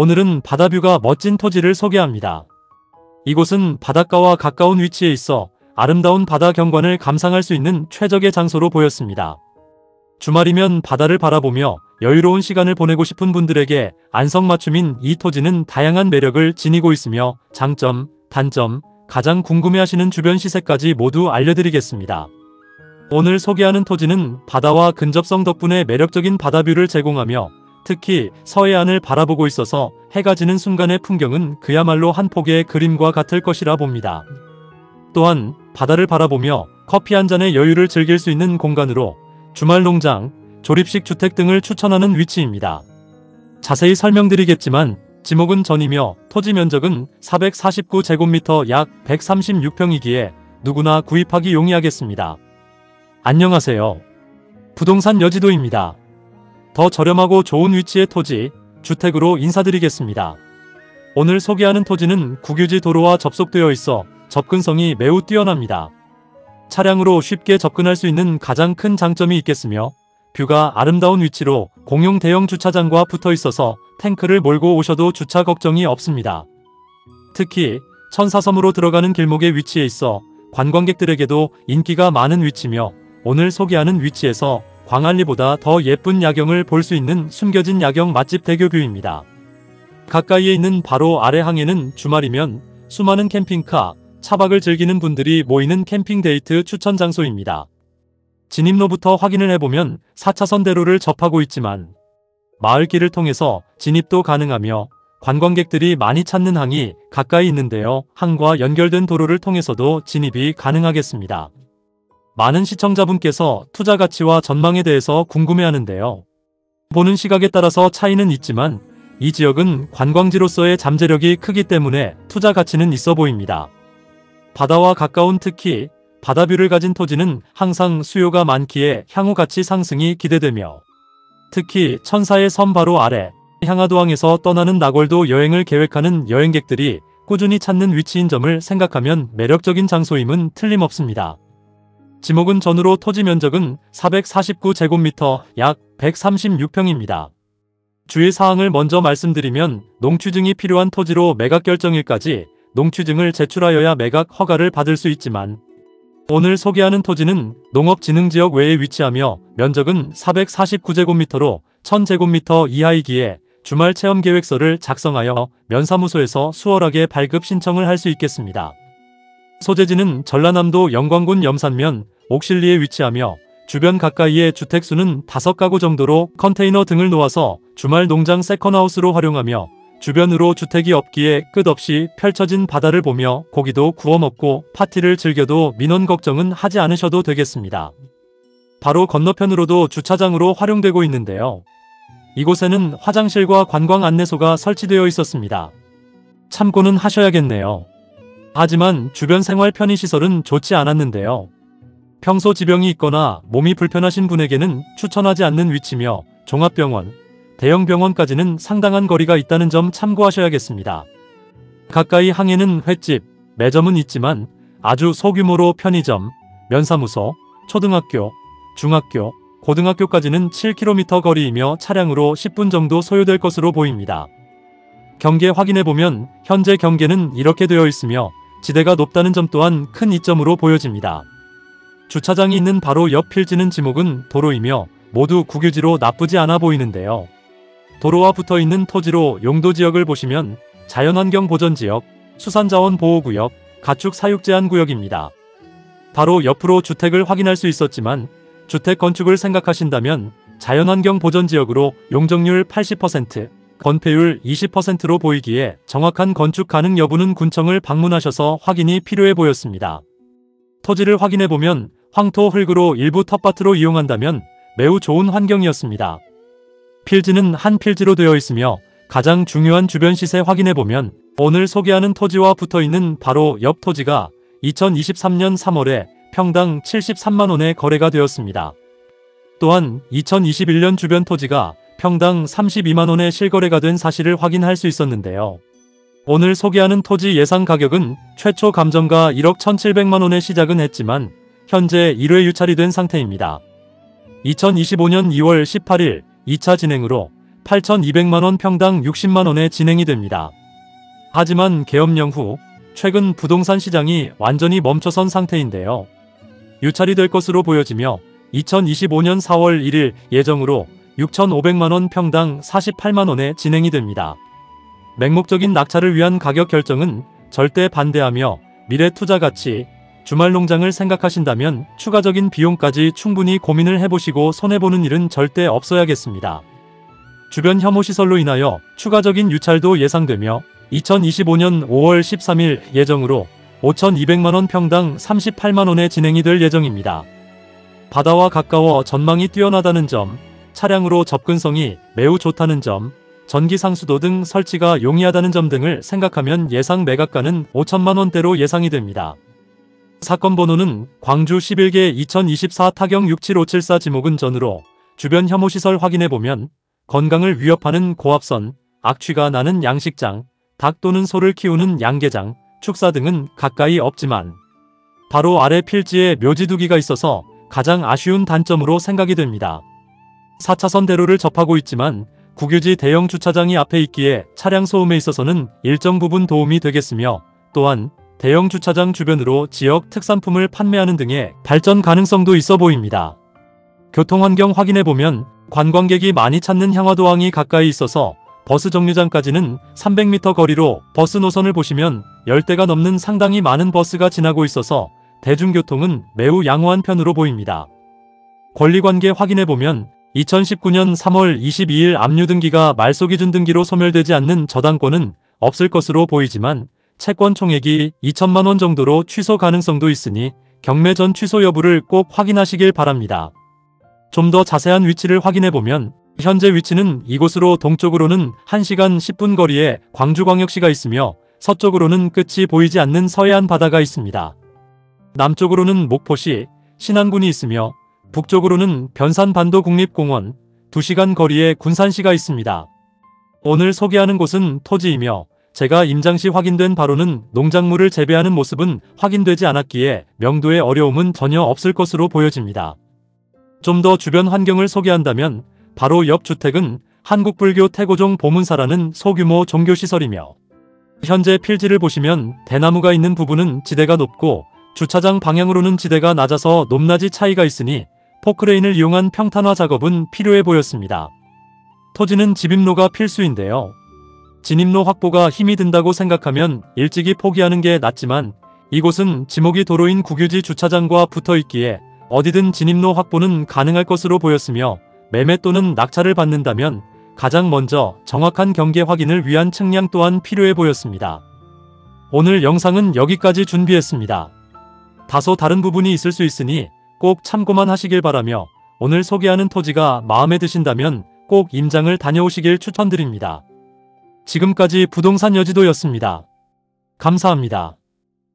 오늘은 바다뷰가 멋진 토지를 소개합니다. 이곳은 바닷가와 가까운 위치에 있어 아름다운 바다 경관을 감상할 수 있는 최적의 장소로 보였습니다. 주말이면 바다를 바라보며 여유로운 시간을 보내고 싶은 분들에게 안성맞춤인 이 토지는 다양한 매력을 지니고 있으며 장점, 단점, 가장 궁금해하시는 주변 시세까지 모두 알려드리겠습니다. 오늘 소개하는 토지는 바다와 근접성 덕분에 매력적인 바다뷰를 제공하며 특히 서해안을 바라보고 있어서 해가 지는 순간의 풍경은 그야말로 한 폭의 그림과 같을 것이라 봅니다. 또한 바다를 바라보며 커피 한 잔의 여유를 즐길 수 있는 공간으로 주말 농장, 조립식 주택 등을 추천하는 위치입니다. 자세히 설명드리겠지만 지목은 전이며 토지 면적은 449제곱미터 약 136평이기에 누구나 구입하기 용이하겠습니다. 안녕하세요. 부동산 여지도입니다. 더 저렴하고 좋은 위치의 토지, 주택으로 인사드리겠습니다. 오늘 소개하는 토지는 국유지 도로와 접속되어 있어 접근성이 매우 뛰어납니다. 차량으로 쉽게 접근할 수 있는 가장 큰 장점이 있겠으며 뷰가 아름다운 위치로 공용 대형 주차장과 붙어 있어서 탱크를 몰고 오셔도 주차 걱정이 없습니다. 특히 천사섬으로 들어가는 길목에 위치해 있어 관광객들에게도 인기가 많은 위치며 오늘 소개하는 위치에서 광안리보다 더 예쁜 야경을 볼 수 있는 숨겨진 야경 맛집 대교뷰입니다. 가까이에 있는 바로 아래 항에는 주말이면 수많은 캠핑카, 차박을 즐기는 분들이 모이는 캠핑 데이트 추천 장소입니다. 진입로부터 확인을 해보면 4차선 대로를 접하고 있지만 마을길을 통해서 진입도 가능하며 관광객들이 많이 찾는 항이 가까이 있는데요. 항과 연결된 도로를 통해서도 진입이 가능하겠습니다. 많은 시청자분께서 투자 가치와 전망에 대해서 궁금해하는데요. 보는 시각에 따라서 차이는 있지만 이 지역은 관광지로서의 잠재력이 크기 때문에 투자 가치는 있어 보입니다. 바다와 가까운 특히 바다뷰를 가진 토지는 항상 수요가 많기에 향후 가치 상승이 기대되며 특히 천사의 섬 바로 아래 향하도항에서 떠나는 나골도 여행을 계획하는 여행객들이 꾸준히 찾는 위치인 점을 생각하면 매력적인 장소임은 틀림없습니다. 지목은 전으로 토지 면적은 449제곱미터 약 136평입니다. 주의사항을 먼저 말씀드리면 농취증이 필요한 토지로 매각 결정일까지 농취증을 제출하여야 매각 허가를 받을 수 있지만 오늘 소개하는 토지는 농업진흥지역 외에 위치하며 면적은 449제곱미터로 1000제곱미터 이하이기에 주말 체험계획서를 작성하여 면사무소에서 수월하게 발급 신청을 할 수 있겠습니다. 소재지는 전라남도 영광군 염산면 옥실리에 위치하며 주변 가까이에 주택수는 5가구 정도로 컨테이너 등을 놓아서 주말 농장 세컨하우스로 활용하며 주변으로 주택이 없기에 끝없이 펼쳐진 바다를 보며 고기도 구워 먹고 파티를 즐겨도 민원 걱정은 하지 않으셔도 되겠습니다. 바로 건너편으로도 주차장으로 활용되고 있는데요. 이곳에는 화장실과 관광 안내소가 설치되어 있었습니다. 참고는 하셔야겠네요. 하지만 주변 생활 편의시설은 좋지 않았는데요. 평소 지병이 있거나 몸이 불편하신 분에게는 추천하지 않는 위치며 종합병원, 대형 병원까지는 상당한 거리가 있다는 점 참고하셔야겠습니다. 가까이 항에는 횟집, 매점은 있지만 아주 소규모로 편의점, 면사무소, 초등학교, 중학교, 고등학교까지는 7km 거리이며 차량으로 10분 정도 소요될 것으로 보입니다. 경계 확인해보면 현재 경계는 이렇게 되어 있으며 지대가 높다는 점 또한 큰 이점으로 보여집니다. 주차장이 있는 바로 옆 필지는 지목은 도로이며 모두 국유지로 나쁘지 않아 보이는데요. 도로와 붙어있는 토지로 용도지역을 보시면 자연환경보전지역, 수산자원보호구역, 가축사육제한구역입니다. 바로 옆으로 주택을 확인할 수 있었지만 주택 건축을 생각하신다면 자연환경보전지역으로 용적률 80%, 건폐율 20%로 보이기에 정확한 건축 가능 여부는 군청을 방문하셔서 확인이 필요해 보였습니다. 토지를 확인해보면 황토 흙으로 일부 텃밭으로 이용한다면 매우 좋은 환경이었습니다. 필지는 한 필지로 되어 있으며 가장 중요한 주변 시세 확인해보면 오늘 소개하는 토지와 붙어있는 바로 옆 토지가 2023년 3월에 평당 73만원에 거래가 되었습니다. 또한 2021년 주변 토지가 평당 32만원에 실거래가 된 사실을 확인할 수 있었는데요. 오늘 소개하는 토지 예상 가격은 최초 감정가 1억 1,700만원에 시작은 했지만 현재 1회 유찰이 된 상태입니다. 2025년 2월 18일 2차 진행으로 8,200만원 평당 60만원에 진행이 됩니다. 하지만 계엄령 후 최근 부동산 시장이 완전히 멈춰선 상태인데요. 유찰이 될 것으로 보여지며 2025년 4월 1일 예정으로 6,500만원 평당 48만원에 진행이 됩니다. 맹목적인 낙찰을 위한 가격 결정은 절대 반대하며 미래 투자 가치, 주말 농장을 생각하신다면 추가적인 비용까지 충분히 고민을 해보시고 손해보는 일은 절대 없어야겠습니다. 주변 혐오시설로 인하여 추가적인 유찰도 예상되며 2025년 5월 13일 예정으로 5,200만원 평당 38만원에 진행이 될 예정입니다. 바다와 가까워 전망이 뛰어나다는 점, 차량으로 접근성이 매우 좋다는 점, 전기 상수도 등 설치가 용이하다는 점 등을 생각하면 예상 매각가는 5천만원대로 예상이 됩니다. 사건 번호는 광주 11개 2024 타경 67574 지목은 전으로 주변 혐오시설 확인해보면 건강을 위협하는 고압선, 악취가 나는 양식장, 닭 또는 소를 키우는 양계장, 축사 등은 가까이 없지만 바로 아래 필지에 묘지두기가 있어서 가장 아쉬운 단점으로 생각이 됩니다. 4차선 대로를 접하고 있지만 국유지 대형 주차장이 앞에 있기에 차량 소음에 있어서는 일정 부분 도움이 되겠으며 또한 대형 주차장 주변으로 지역 특산품을 판매하는 등의 발전 가능성도 있어 보입니다. 교통환경 확인해보면 관광객이 많이 찾는 향화도항이 가까이 있어서 버스 정류장까지는 300m 거리로 버스 노선을 보시면 10대가 넘는 상당히 많은 버스가 지나고 있어서 대중교통은 매우 양호한 편으로 보입니다. 권리관계 확인해보면 2019년 3월 22일 압류등기가 말소기준 등기로 소멸되지 않는 저당권은 없을 것으로 보이지만 채권 총액이 2천만원 정도로 취소 가능성도 있으니 경매 전 취소 여부를 꼭 확인하시길 바랍니다. 좀 더 자세한 위치를 확인해보면 현재 위치는 이곳으로 동쪽으로는 1시간 10분 거리에 광주광역시가 있으며 서쪽으로는 끝이 보이지 않는 서해안 바다가 있습니다. 남쪽으로는 목포시, 신안군이 있으며 북쪽으로는 변산반도 국립공원, 2시간 거리에 군산시가 있습니다. 오늘 소개하는 곳은 토지이며 제가 임장시 확인된 바로는 농작물을 재배하는 모습은 확인되지 않았기에 명도의 어려움은 전혀 없을 것으로 보여집니다. 좀 더 주변 환경을 소개한다면 바로 옆 주택은 한국불교 태고종 보문사라는 소규모 종교시설이며 현재 필지를 보시면 대나무가 있는 부분은 지대가 높고 주차장 방향으로는 지대가 낮아서 높낮이 차이가 있으니 포크레인을 이용한 평탄화 작업은 필요해 보였습니다. 토지는 진입로가 필수인데요. 진입로 확보가 힘이 든다고 생각하면 일찍이 포기하는 게 낫지만 이곳은 지목이 도로인 국유지 주차장과 붙어있기에 어디든 진입로 확보는 가능할 것으로 보였으며 매매 또는 낙찰을 받는다면 가장 먼저 정확한 경계 확인을 위한 측량 또한 필요해 보였습니다. 오늘 영상은 여기까지 준비했습니다. 다소 다른 부분이 있을 수 있으니 꼭 참고만 하시길 바라며 오늘 소개하는 토지가 마음에 드신다면 꼭 임장을 다녀오시길 추천드립니다. 지금까지 부동산 여지도였습니다. 감사합니다.